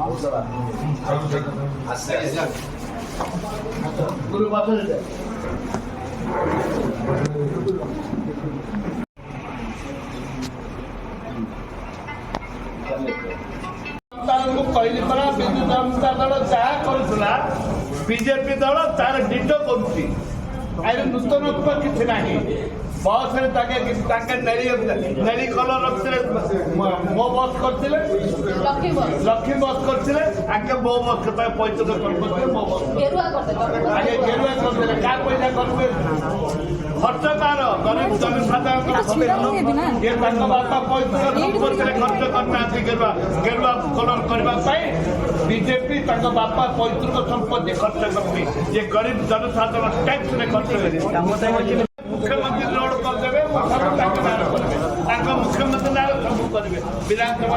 कहली परा विजु जनता दल जहाँ करुला बीजेपी दल तार डिटो करुच्ची नूतन किसी ना बस नेली कलर रखते मो बस करते लक्ष्मी बस करते आगे मो बस पैसा करते मो बस आगे गेरुआ करते क्या पैसा करते खर्च तार गरीब जनसाधारण ये बापा पैसा करते खर्च करना गेरुआ कलर करने बीजेपी बापा पैतृक संपत्ति खर्च करते ये गरीब जनसाधारण टैक्स खर्च करेंगे मुख्यमंत्री रोड करदे मुख्यमंत्री ना सब करेंगे विधानसभा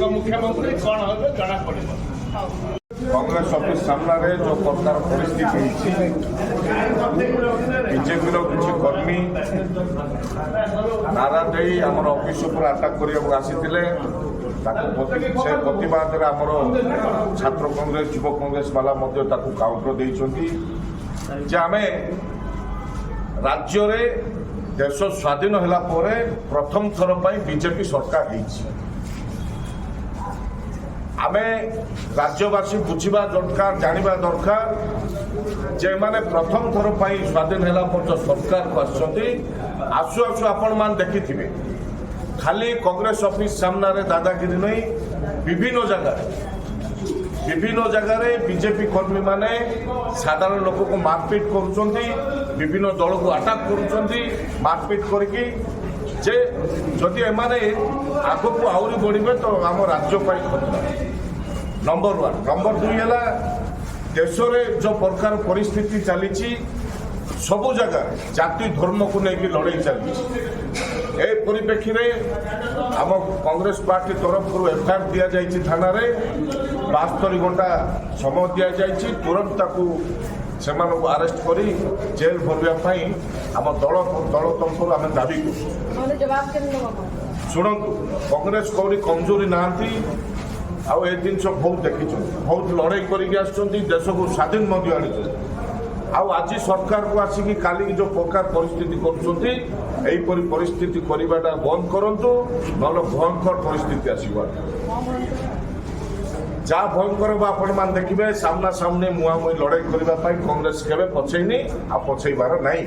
मुख्यमंत्री कौन हो जना पड़े। कांग्रेस ऑफिस सामने जो प्रकार परिस्थिति बीजेपी किसी कर्मी नारा दे आम ऑफिस उपर अटैक करने आसी से प्रतिवाद आमर छात्र कांग्रेस युव कांग्रेस वाला काउंटर देते आम राज्य रे देश स्वाधीन होला परे प्रथम थर बीजेपी सरकार आमे राज्यवासी बुझा दरकार जाना दरकार जे माने प्रथम थर स्वाधीन होला पर सरकार को आसु आसु आपण मान देखिथिबे खाली कांग्रेस ऑफिस सामने दादागिरी नहीं विभिन्न जगह बीजेपी कर्मी माने साधारण लोक को मारपीट कर विभिन्न दल को अटैक कर मारपीट करके जे जदि एमाने आग को आहरी बढ़े तो आम राज्य खतरा नंबर 1 नंबर 2 है देश में जो प्रकार परिस्थिति चली सबु जगह जाति धर्म को लेकिन लड़ाई चली ए परिप्रेक्षी में आम कांग्रेस पार्टी तरफ एफआईआर दि जाइए थाना 72 घंटा समय दि जाइए तुरंत से अरेस्ट कर जेल भरवाई आम दल तरफ आम दाबी कर शुणु कांग्रेस कौड़ी कमजोरी नहांती आउ ए जिन बहुत देखी बहुत लड़ाई करके देश को स्वाधीन आनी आज सरकार को आसिकी काली जो प्रकार परिस्थिति कर परिस्थिति करवाटा बंद करूँ ना भयंकर परिस्थिति आसवा जहाँ भयंकर आपण मान देखिए सामना सामने मुहांमुही लड़ाई करने कांग्रेस केवे पछेनी आ पछेबार नहीं।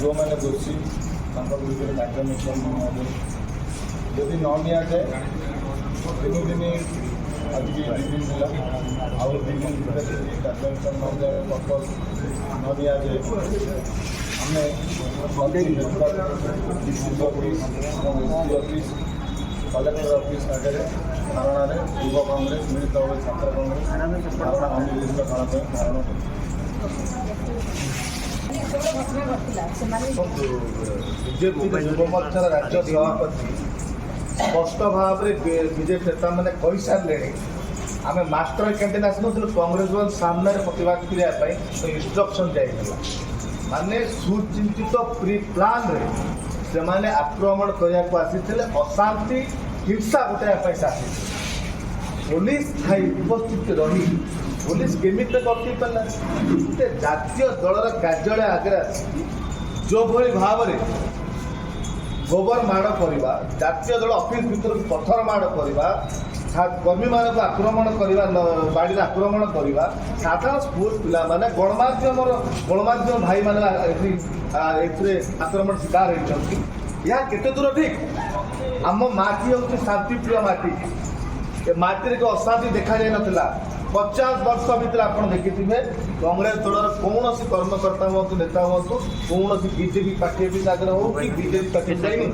जो मैंने दोषी यदि न नि जाए 3 दिन आज भी 2 दिन मिला आउ 2 दिन कार्यानुष्ठान न जाए वापस न दि जाए हमें DC office office collector office आगे धारणा युव कांग्रेस मिलित भाव छात्र कांग्रेस धारणा अनिर्दिष्ट काल धारण बीजेपी युव मोर्चार राज्य सभापति स्पष्ट भाव में बीजेपी नेता मैंने कही सारे आम मास्टर कैंटीन आसनु कांग्रेस सामने प्रतिवाद करने इंस्ट्रक्शन जाइए माने सुचिंतित प्री प्लान रे से माने आक्रमण करने को आसी अशांति हिंसा घटाई पुलिस थाई उपस्थित रही पुलिस केमी करती पारा जातीय दलर कार्यालय आगे जो भली भाव में गोबर माड़ करवा जातीय दल ऑफिस भीतर पत्थर माड़ करवा कर्मी मान को आक्रमण करवा बाड़ी आक्रमण करवा साधारण स्कूल पिला माने गणमाध्यम भाई मैंने आक्रमण शिकार होती यह केते दूर ठीक आम माटी हूँ शांतिप्रिय माटी माटी को अशांति देखा जाए ना 50 वर्ष भर आप देखिए कांग्रेस दलर कौन कर्मकर्ता हूँ नेता हूँ कौन बीजेपी पार्टी भी आगे हो कि बीजेपी पार्टी जाइए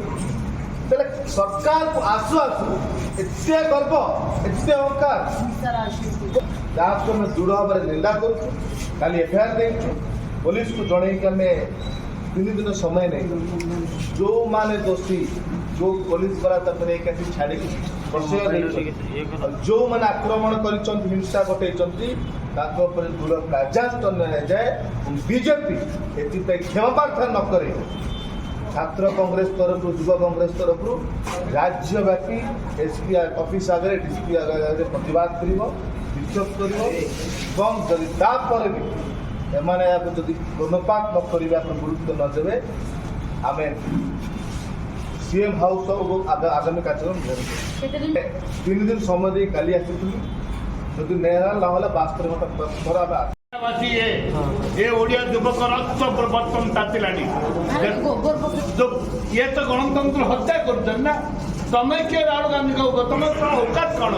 सरकार को आसु आसु एत गर्व एत अहंकार जहाँ मैं दृढ़ भाव निंदा करूँ खाली एफआईआर दे पुलिस को जन 3 दिन समय नहीं जो माने दोषी जो पुलिस वाला तक नहीं छाड़ी जो मैंने आक्रमण कर हिंसा घटे दृढ़ कार्यानुष्ठान जाए बीजेपी एथपाई क्षमा प्रार्थना न करे छात्र कांग्रेस तरफ युवा कांग्रेस तरफ राज्यव्यापी एसपी ऑफिस आगे डीसीपी आगे प्रतिवाद विक्षोभ कर भी एमाने जदि कर्णपात न करने गुरुत्व न देवे आम सीएम हाउस आगामी कार्यक्रम 3 दिन समय दे काली आसी जदि ना 72 घंटा थोड़ा ये ओडिया युवक रक्त प्रवर्तन तातिलानी ये तो गणतंत्र हत्या कर ना तमें किए राहुल गांधी को तुम औकात कौन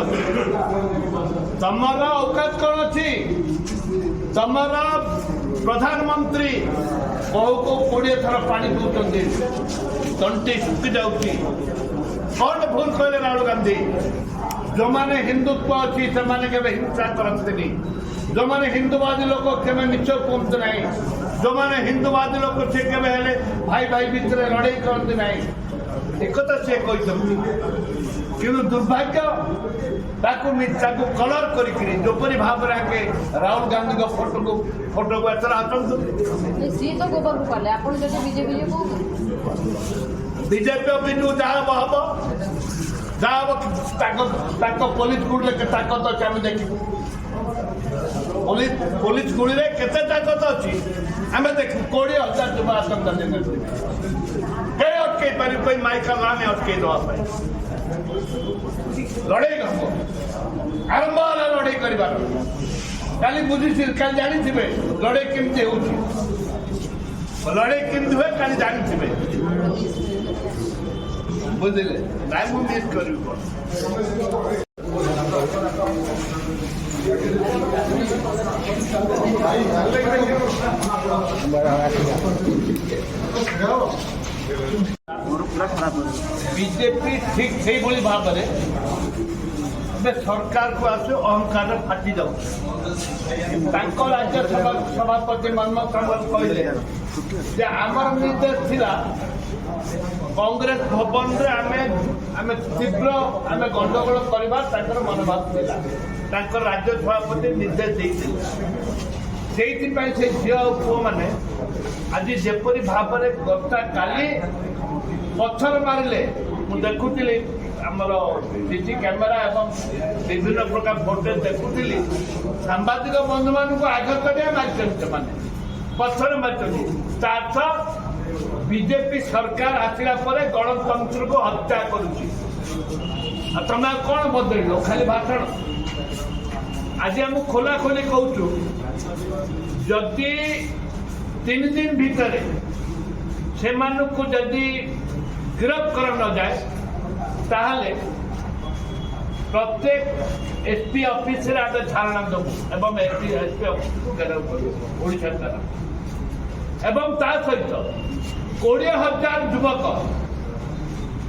तमर औकात कौन अच्छी तमर प्रधानमंत्री बहु को 20 थर पानी पीछे तंटी सुखी जाऊँगी कौन भूल कहले राहुल गांधी जो मैंने हिंदुत्व अच्छी से हिंसा करते जो मैंने हिंदुवादी लोग केवे मिछ कहते ना जो मैंने हिंदुवादी लोग से केवे हेले भाई भाई भितर लड़ाई करते ना एक सी कि दुर्भाग्य ताकू कलर करी जोपरी भाव आगे राहुल गांधी को फोटो को एथर आसतु बीजेपी बिंदु जहाँ हम पुलिस गुड़े ताकत अच्छे आम देखू पुलिस गुड़ी रे केते ताकत अच्छी आम देखू 20,000 युवा आसंता दिन कई अटकई पार कोई माइकल लाने अटकई देवाई लड़े आरंभ है लड़े कर काली बुझी काली जानी लड़े केमती हो लड़े केमती हुए काली जानी बुझे ना मुझे मिस कर बीजेपी ठीक से भाव में सरकार को आस अहंकार फाटी जाऊ राज्यसभा सभापति मनमोहन सामल कहले आमर निर्देश थिला कांग्रेस भवन आम तीव्र आम गंडगोल कर मनोभाव था राज्य सभापति निर्देश देते से झील पुओ मैंने आज जपरी भाव में गता काली पत्थर मारे मुझे देखुली आमर सीसी कैमेरा एवं विभिन्न प्रकार फुटेज देखुली सांबादिक बंधु मान आघात मारी पत्थर मारी बीजेपी सरकार आसला गणतंत्र को हत्या करुच्ची तुम कौन बदल खाली भाषण आज आम खोला खोली कहूँ जदि 3 दिन भितर से जदि गिरफ्त कर न जाए ताहले प्रत्येक एसपी ऑफिस रे आगे धारणा देबू एवं एसपी ऑफिस को घेराव करू ओडिशा सारा एवं ता सहित 20,000 युवक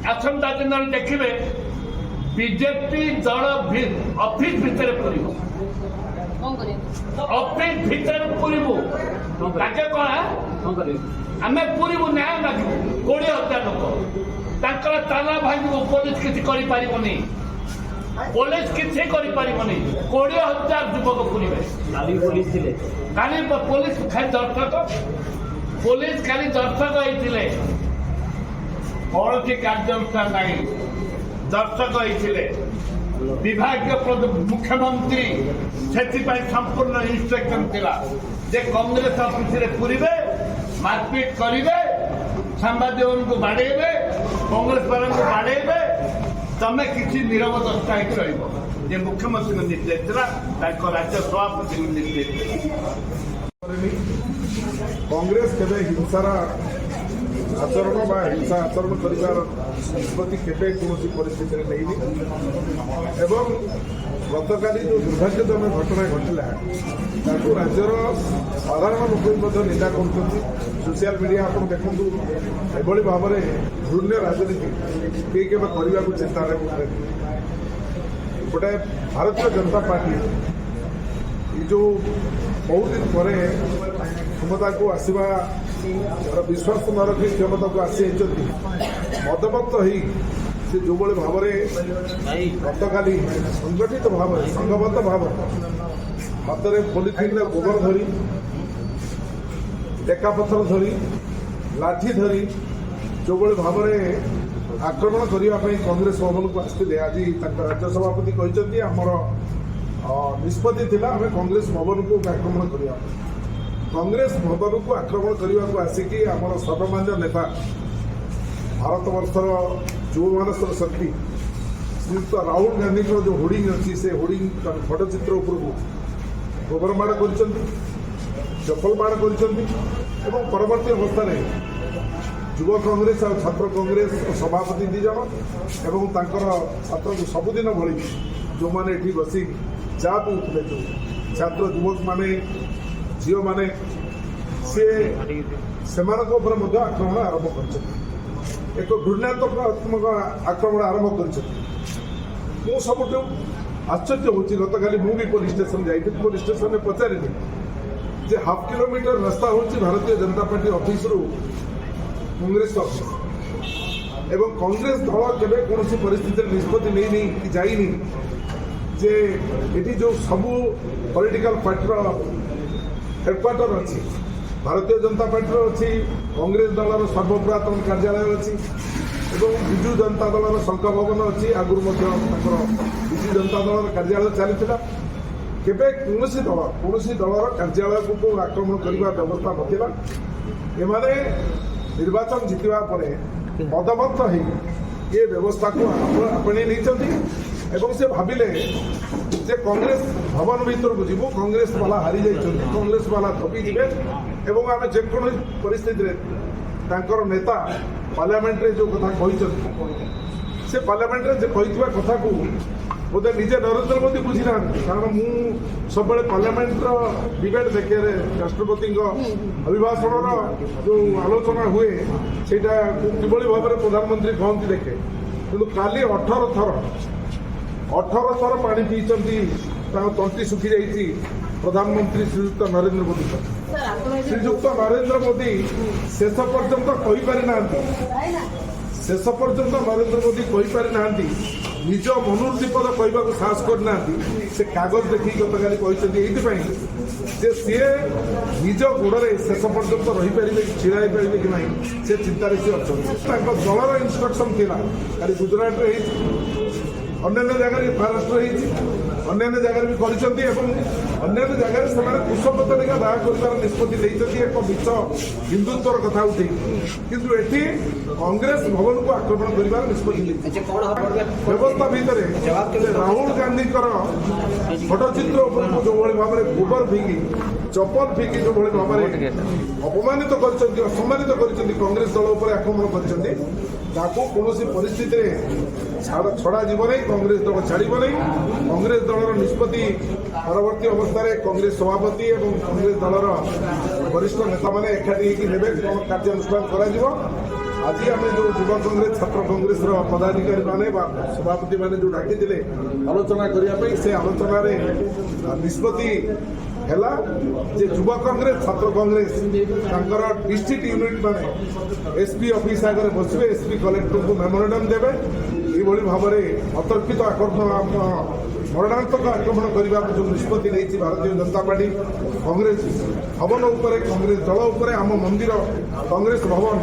आसंता दिन देखिए बीजेपी दल ऑफिस भितर पूरब ऑफिस भितर पूरबू ताके कौन आम पूरबू न्याय मागू 20,000 लोक ताला भाई पुलिस किसी करें पुलिस किसी करें 20,000 युवक पूरे काली पुलिस खाली दर्शक पुलिस खाली दर्शक होते कौन कार्यानुष्ठान ना दर्शक होते विभाग मुख्यमंत्री से संपूर्ण इंस्ट्रक्शन थिला जे कांग्रेस ऑफिस पूरे मारपीट करेंगे सांबादिक को बाड़े कांग्रेस वाला को बाड़े तमें किसी नीरव दस्ता रही मुख्यमंत्री निर्देश राज्य सभापति निर्देश कांग्रेस केवे हिंसार आचरण बा हिंसा आचरण कर निष्पत्ति केवे कौन परिस्थिति में नहीं एवं गतकाली जो दुर्भाग्यजनक घटना घटला ताकू राज्यर साधारण लोक निंदा कर सोशल मीडिया आप देखु एभली भाव में घृण्य राजनीति किए के करने को चेष्टा गोटे भारतीय जनता पार्टी जो बहुत दिन पर क्षमता को आसवा विश्वास न रखी क्षमता को आसी मदमत्त हो से जो भाव गतकाली संगठित भाव संघबद्ध भाव हाथ में पॉलिथिन गोबर धरी टेका पथर धरी लाठी धरी जो भाव आक्रमण करने कांग्रेस भवन को आसते आज राज्य सभापति कहते आमर निष्पत्ति थिला आम कांग्रेस भवन को आक्रमण करवा कांग्रेस भवन को आक्रमण करने को आसिकी आमर सर्वमान्य नेता भारत वर्षर युव मानसर शक्ति श्रीयुक्त राहुल गांधी जो होर्डिंग अच्छी से होर्डिंग फटचित्र उपरकू गोबर माड़ कर चपल माड़ कर परवर्ती अवस्था युव कांग्रेस और छात्र कांग्रेस सभापति दी जन छात्र को सबुदिन भली जो मैंने ये बसी चा पीते जो छात्र युवक माने झील मैंने सी से आक्रमण आरंभ कर एक घृणात्मक आक्रमण आरंभ कर सब आश्चर्य हो गतकाली मुझे पुलिस स्टेशन जाइए पुलिस स्टेशन में पचारि जे हाफ किलोमीटर रास्ता हूँ भारतीय जनता पार्टी ऑफिस रु कांग्रेस ऑफिस एवं कांग्रेस दल केवे कौन परिस्थिति निष्पत्ति नहीं कि जाइनी जे ये जो सबू पॉलिटिकल पार्टी हेडक्वार्टर अच्छी भारतीय जनता पार्टी अच्छी कांग्रेस दलर सर्वपुरातन कार्यालय अच्छी विजु जनता दलर शंख भवन अच्छी आगुरी विजु जनता दलर कार्यालय चली केवे कौन दलर कार्यालय को आक्रमण करने व्यवस्था नथिला एमाने निर्वाचन जितवा पर मदमत्त हो ये व्यवस्था को आपणे नहीं से भाविले जे कांग्रेस भवन भीतर को जीवु कांग्रेस वाला हारी जाइए कांग्रेस वाला थपी जीवे एवं आम जेको परिस्थिति नेता पार्लियामेंट जो कथा कहते से पार्लियामेंट कही कथा को बोधे निजे नरेंद्र मोदी बुझी ना कारण मु सब पार्लियामेंट डिबेट देखे राष्ट्रपति अभिभाषण जो आलोचना हुए से किभली भाव में प्रधानमंत्री कहती देखे कि काली 18 थर पानी पीछे तंटी सुखी जाइए प्रधानमंत्री श्रीयुक्त नरेंद्र मोदी श्रीयुक्त नरेंद्र मोदी शेष पर्यंत कहीपारि ना शेष पर्यंत नरेंद्र मोदी कहीपारि ना निज मनोदीपद कहवाक साहस करना से कागज देखिए गतकाली कहते सी निज गोड़े शेष पर्यंत रहीपर छिड़ा पारे कि ना से चिंतार सी अच्छा दलर इन्स्ट्रक्शन थी खाली गुजरात अन्य जगह महाराष्ट्र अन्य जगह भी अन्य जगह से कुशपत्रिका दाह कर निष्पत्ति एक मिछ हिंदुत्वर कथा उठे किंतु एटी कांग्रेस भवन को आक्रमण कर निष्पत्ति व्यवस्था भितर राहुल गांधी फटचित्र जो भाव में गोबर फिंगी चपल फिंगी जो भाव में अपमानित कर असम्मानित कर कांग्रेस दल पर आक्रमण कर कौन परिस्थिति छड़ा जीव नहीं कांग्रेस दल छाड़ नहीं कांग्रेस दलर निष्पत्ति परवर्ती अवस्था कांग्रेस सभापति और कांग्रेस दलर वरिष्ठ नेता मैंने एकाठी होकर कार्यानुष्ठान कर आज आम जो युवा कांग्रेस छात्र कांग्रेस पदाधिकारी मैंने सभापति मैंने जो डाकी आलोचना करने से आलोचन निष्पत्ति है युवा कांग्रेस छात्र कांग्रेस डिस्ट्रिक्ट यूनिट मैंने एसपी ऑफिस आगे बसवे एसपी कलेक्टर को मेमोरेंडम देवे ये भाव में अतर्कित आक्रमण मरणात्मक आक्रमण करने को जो निष्पत्ति नहीं भारतीय जनता पार्टी कांग्रेस भवन उपर कांग्रेस दल उपर आम मंदिर कांग्रेस भवन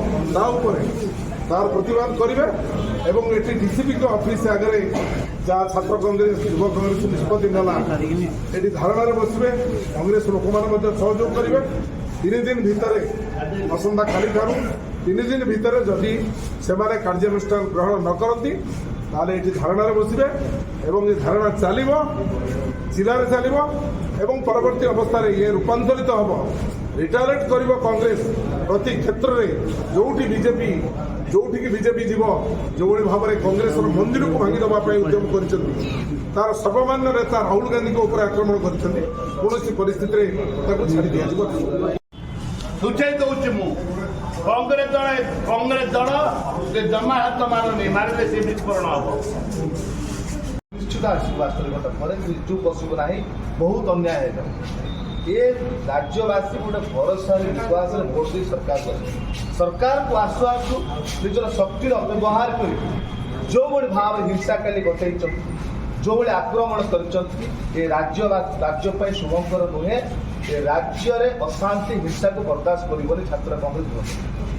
तार प्रतिवाद करेंगे एवं ये डीसीपी ऑफिस आगे जहाँ छात्र कांग्रेस युवा कांग्रेस निष्पत्ति नाला ये धारणा बसवे कांग्रेस लोक मैंने सहयोग करेंगे 3 दिन भितर आसंता काली ठार 3 दिन भितर जदि से कार्यानुष्ठान ग्रहण न करती ताले ये धारणा बसवे एवं ये धारणा चलो जिले चलो एवं परवर्ती अवस्था ये रूपांतरित हम रिटायरेट कर कांग्रेस प्रति क्षेत्र में जोटी बीजेपी जीव जो भाव में कांग्रेस मंदिर को भांगीदे उद्यम कर सर्वमान्य नेता राहुल गांधी ऊपर आक्रमण कर कौन परिस्थिति छाड़ी दिया सूचाई दूँ कांग्रेस दल जमा हाथ मारनी मारे से विस्फोरण हम निश्चित आसो 8 घंटा पर निर्जु बसबू ना बहुत अन्याय ये राज्यवासी गोटे भरोसा विश्वास भोट दे सरकार को आसु आसु निजर शक्तिर अपव्यवहार कर जो भाई भाव हिंसा काली घटे जो भाई आक्रमण कर राज्य शुभंकर नुहे राज्य में अशांति हिंसा को बर्दाश्त कर छात्र कांग्रेस